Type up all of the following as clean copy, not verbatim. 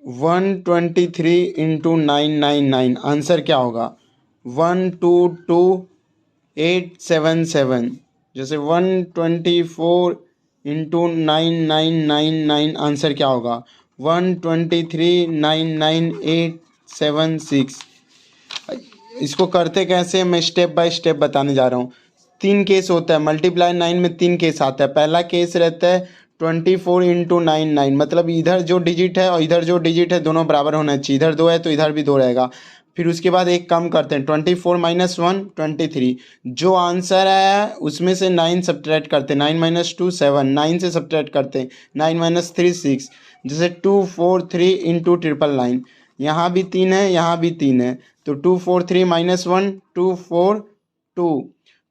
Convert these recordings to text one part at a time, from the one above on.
123 into 999 answer क्या होगा? 122877। जैसे 124 इंटू 9999 आंसर क्या होगा? 123,99876। इसको करते कैसे, मैं स्टेप बाय स्टेप बताने जा रहा हूँ। 3 केस होता है, मल्टीप्लाई 9 में 3 केस आता है। पहला केस रहता है 24 इंटू 99, मतलब इधर जो डिजिट है और इधर जो डिजिट है दोनों बराबर होना चाहिए। इधर 2 है तो इधर भी 2 रहेगा। फिर उसके बाद एक काम करते हैं, 24 माइनस 1 23। जो आंसर आया है उसमें से 9 सब्ट्रैक्ट करते हैं। 9 माइनस 2 7, 9 से सब्ट्रैक्ट करते हैं। 9 माइनस 3 6। जैसे 243 इंटू 999, यहाँ भी 3 है, यहाँ भी 3 है, तो 243 माइनस 1 242।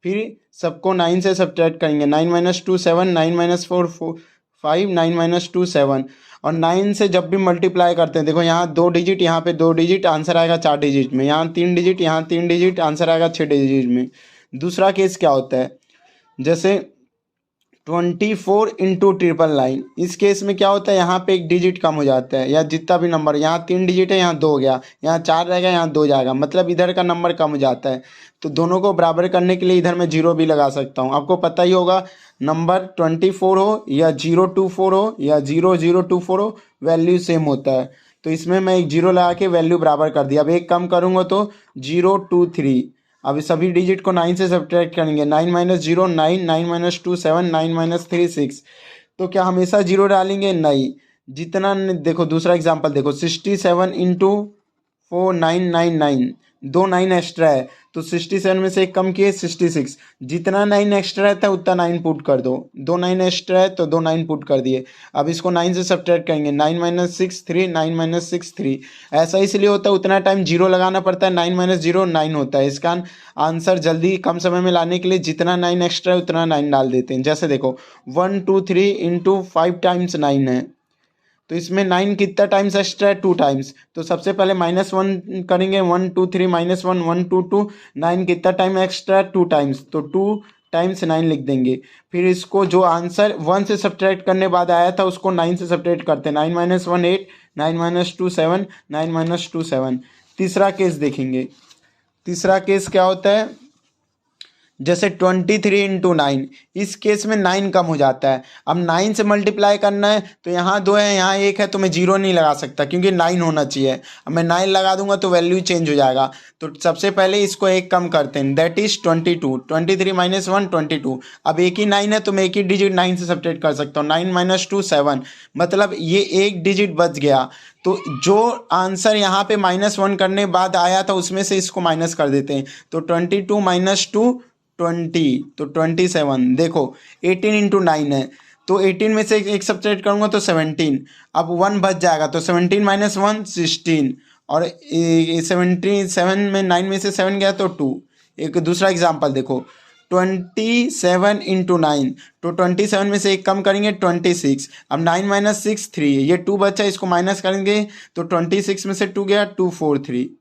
फिर सबको 9 से सब्ट्रैक्ट करेंगे। 9 माइनस 2 7, 9 माइनस 4 5, 9 माइनस 2 7। और 9 से जब भी मल्टीप्लाई करते हैं, देखो यहाँ 2 डिजिट, यहाँ पे 2 डिजिट, आंसर आएगा 4 डिजिट में। यहाँ 3 डिजिट, यहाँ 3 डिजिट, आंसर आएगा 6 डिजिट में। दूसरा केस क्या होता है, जैसे 24 इंटू 999। इस केस में क्या होता है, यहाँ पे एक डिजिट कम हो जाता है, या जितना भी नंबर, यहाँ 3 डिजिट है, यहाँ 2 हो गया, यहाँ 4 रहेगा, यहाँ 2 जाएगा, मतलब इधर का नंबर कम हो जाता है। तो दोनों को बराबर करने के लिए इधर मैं 0 भी लगा सकता हूँ। आपको पता ही होगा, नंबर 24 हो या 024 हो या 0024 हो, वैल्यू सेम होता है। तो इसमें मैं एक 0 लगा के वैल्यू बराबर कर दिया। अब एक कम करूँगा तो 023। अब सभी डिजिट को 9 से सब्ट्रैक्ट करेंगे। 9 माइनस 0 9, 9 माइनस 2 7, 9 माइनस 3 6। तो क्या हमेशा 0 डालेंगे? नहीं। जितना देखो, दूसरा एग्जांपल देखो, 67 इंटू 4999, 2 9 एक्स्ट्रा है, तो 67 में से एक कम किए 66। जितना 9 एक्स्ट्रा रहता है उतना 9 पुट कर दो। 2 9 एक्स्ट्रा है तो 2 9 पुट कर दिए। अब इसको 9 से सब्ट्रैक्ट करेंगे। 9 माइनस 6 3, 9 माइनस 6 3। ऐसा इसलिए होता है, उतना टाइम 0 लगाना पड़ता है। 9 माइनस 0 9 होता है। इसका आंसर जल्दी कम समय में लाने के लिए जितना 9 एक्स्ट्रा है उतना 9 डाल देते हैं। जैसे देखो 1 2 3 इंटू 5 टाइम्स 9 है, तो इसमें 9 कितना टाइम्स एक्स्ट्रा है? 2 टाइम्स। तो सबसे पहले -1 करेंगे। 1 2 3 -1 1 2 2। 9 कितना टाइम एक्स्ट्रा है? 2 टाइम्स, तो 2 टाइम्स 9 लिख देंगे। फिर इसको जो आंसर 1 से सब्ट्रैक्ट करने बाद आया था उसको 9 से सब्ट्रैक्ट करते हैं। 9 माइनस 1 8, 9 माइनस 2 7, 9 माइनस 2 7। तीसरा केस देखेंगे। तीसरा केस क्या होता है, जैसे 23 इंटू 9। इस केस में 9 कम हो जाता है। अब 9 से मल्टीप्लाई करना है, तो यहाँ 2 है, यहाँ 1 है, तो मैं 0 नहीं लगा सकता क्योंकि 9 होना चाहिए। अब मैं 9 लगा दूंगा तो वैल्यू चेंज हो जाएगा। तो सबसे पहले इसको एक कम करते हैं, दैट इज 22। 23 माइनस 1 22। अब एक ही 9 है तो मैं एक ही डिजिट 9 से सब्ट्रैक्ट कर सकता हूँ। 9 माइनस 2 7, मतलब ये एक डिजिट बच गया। तो जो आंसर यहाँ पे -1 करने बाद आया था उसमें से इसको माइनस कर देते हैं। तो 22 माइनस 2 20, तो 27। देखो 18 इंटू 9 है, तो 18 में से एक सब्ट्रैक्ट करूँगा तो 17। अब 1 बच जाएगा, तो 17 माइनस 1 16। और 77 में 9 में से 7 गया तो 2। एक दूसरा एग्जांपल देखो, 27 इंटू 9, तो 27 में से एक कम करेंगे 26। अब 9 माइनस 6 3, ये 2 बचा, इसको माइनस करेंगे तो 26 में से 2 गया 243।